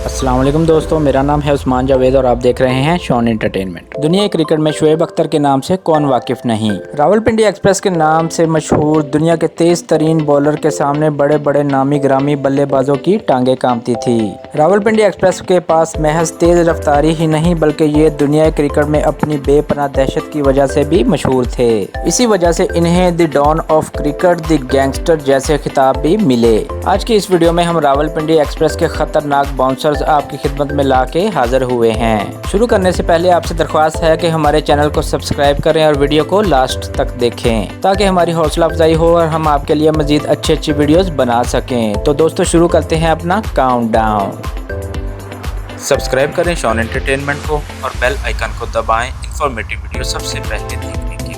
अस्सलाम वालेकुम दोस्तों, मेरा नाम है उस्मान जावेद और आप देख रहे हैं शॉन एंटरटेनमेंट। दुनिया क्रिकेट में शुएब अख्तर के नाम से कौन वाकिफ नहीं। रावलपिंडी एक्सप्रेस के नाम से मशहूर दुनिया के तेज तरीन बॉलर के सामने बड़े बड़े नामी ग्रामी बल्लेबाजों की टांगे कांपती थी। रावलपिंडी एक्सप्रेस के पास महज तेज रफ्तारी ही नहीं बल्कि ये दुनिया क्रिकेट में अपनी बेपनाह दहशत की वजह से भी मशहूर थे। इसी वजह से इन्हें the don of cricket, the gangster जैसे खिताब भी मिले। आज की इस वीडियो में हम रावलपिंडी एक्सप्रेस के खतरनाक बाउंसर्स आपकी खिदमत में लाके हाजिर हुए हैं। शुरू करने से पहले आपसे दरख्वास्त है कि हमारे चैनल को सब्सक्राइब करें और वीडियो को लास्ट तक देखें ताकि हमारी हौसला अफजाई हो और हम आपके लिए मजीद अच्छी वीडियोस बना सकें। तो दोस्तों शुरू करते हैं अपना काउंटडाउन। सब्सक्राइब करें शॉन एंटरटेनमेंट को और बेल आइकन को दबाएं इंफॉर्मेटिव वीडियो सबसे पहले देखने के लिए।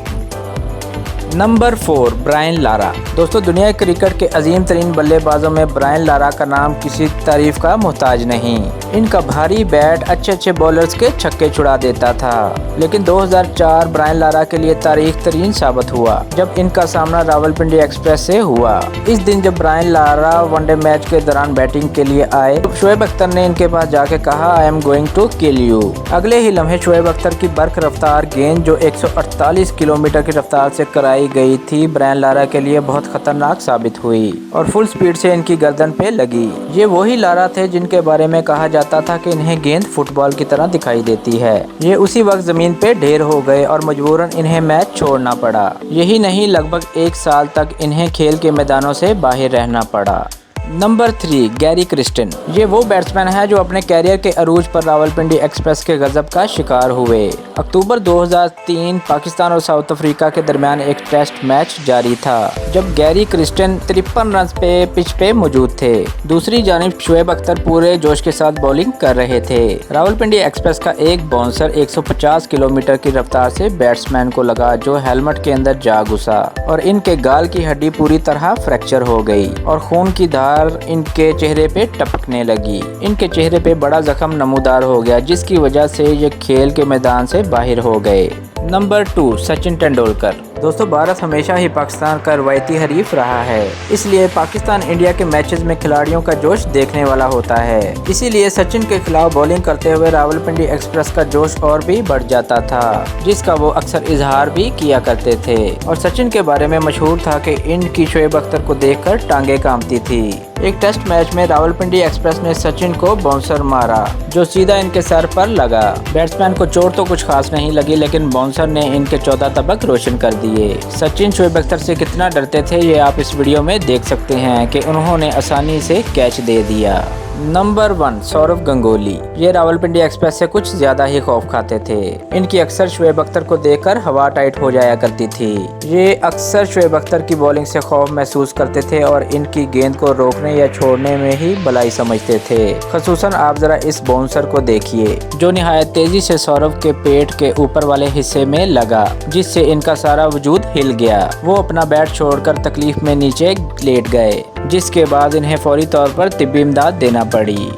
Number 4, Brian Lara. दोस्तों दुनिया क्रिकेट के अजीम तरीन बल्लेबाजों में ब्रायन लारा का नाम किसी तारीफ का मोहताज नहीं। इनका भारी बैट अच्छे बॉलर्स के छक्के छुड़ा देता था, लेकिन 2004 ब्रायन लारा के लिए तारीख तरीन साबित हुआ जब इनका सामना रावलपिंडी एक्सप्रेस से हुआ। इस दिन जब ब्रायन लारा वनडे मैच के दौरान बैटिंग के लिए आए तो शुएब अख्तर ने इनके पास जाके कहा, I am going to kill you. अगले ही लम्हे शुएब अख्तर की बर्क रफ्तार गेंद जो 148 किलोमीटर की रफ्तार से कराई गई थी ब्रायन लारा के लिए बहुत खतरनाक साबित हुई और फुल स्पीड से इनकी गर्दन पे लगी। ये वही लारा थे जिनके बारे में कहा जाता था कि इन्हें गेंद फुटबॉल की तरह दिखाई देती है। ये उसी वक्त जमीन पे ढेर हो गए और मजबूरन इन्हें मैच छोड़ना पड़ा। यही नहीं, लगभग 1 साल तक इन्हें खेल के मैदानों से बाहर रहना पड़ा। Number 3, Gary Kristen. ये वो बैट्समैन है जो अपने कैरियर के अरूज पर रावलपिंडी एक्सप्रेस के गजब का शिकार हुए। अक्टूबर 2003 पाकिस्तान और साउथ अफ्रीका के दरमियान एक टेस्ट मैच जारी था जब गैरी क्रिस्टन 53 रन पे पिच पे मौजूद थे। दूसरी जानिब शुएब अख्तर पूरे जोश के साथ बॉलिंग कर रहे थे। रावलपिंडी एक्सप्रेस का एक बाउंसर 150 किलोमीटर की रफ्तार से बैट्समैन को लगा जो हेलमेट के अंदर जा घुसा और इनके गाल की हड्डी पूरी तरह फ्रैक्चर हो गई और खून की धार इनके चेहरे पे टपकने लगी। इनके चेहरे पे बड़ा जख्म नमूदार हो गया जिसकी वजह से ये खेल के मैदान से बाहर हो गए। नंबर 2, सचिन तेंदुलकर। दोस्तों भारत हमेशा ही पाकिस्तान का रवायती हरीफ रहा है, इसलिए पाकिस्तान इंडिया के मैचेस में खिलाड़ियों का जोश देखने वाला होता है। इसीलिए सचिन के खिलाफ बॉलिंग करते हुए रावलपिंडी एक्सप्रेस का जोश और भी बढ़ जाता था जिसका वो अक्सर इजहार भी किया करते थे। और सचिन के बारे में मशहूर था कि इनकी शुएब अख्तर को देखकर टांगे कांपती थी। एक टेस्ट मैच में रावलपिंडी एक्सप्रेस ने सचिन को बाउंसर मारा जो सीधा इनके सर पर लगा। बैट्समैन को चोट तो कुछ खास नहीं लगी, लेकिन बाउंसर ने इनके 14 तबक रोशन कर दिए। सचिन शुएब अख्तर से कितना डरते थे ये आप इस वीडियो में देख सकते हैं कि उन्होंने आसानी से कैच दे दिया। नंबर 1, सौरव गंगोली। ये रावलपिंडी एक्सप्रेस से कुछ ज्यादा ही खौफ खाते थे। इनकी अक्सर शुएब अख्तर को देखकर हवा टाइट हो जाया करती थी। ये अक्सर शुएब अख्तर की बॉलिंग से खौफ महसूस करते थे और इनकी गेंद को रोकने या छोड़ने में ही भलाई समझते थे। खसूसन आप जरा इस बाउंसर को देखिए जो निहायत तेजी से सौरव के पेट के ऊपर वाले हिस्से में लगा जिससे इनका सारा वजूद हिल गया। वो अपना बैट छोड़कर तकलीफ में नीचे लेट गए जिसके बाद इन्हें फौरी तौर पर तिब्बी इमदाद देना पड़ी।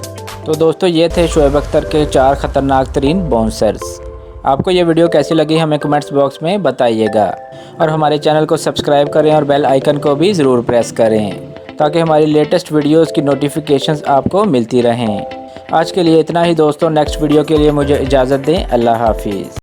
तो दोस्तों ये थे शुएब अख्तर के 4 खतरनाक तरीन बाउंसर्स। आपको ये वीडियो कैसी लगी हमें कमेंट्स बॉक्स में बताइएगा और हमारे चैनल को सब्सक्राइब करें और बेल आइकन को भी ज़रूर प्रेस करें ताकि हमारी लेटेस्ट वीडियोस की नोटिफिकेशंस आपको मिलती रहें। आज के लिए इतना ही दोस्तों, नेक्स्ट वीडियो के लिए मुझे इजाज़त दें। अल्लाह हाफिज़।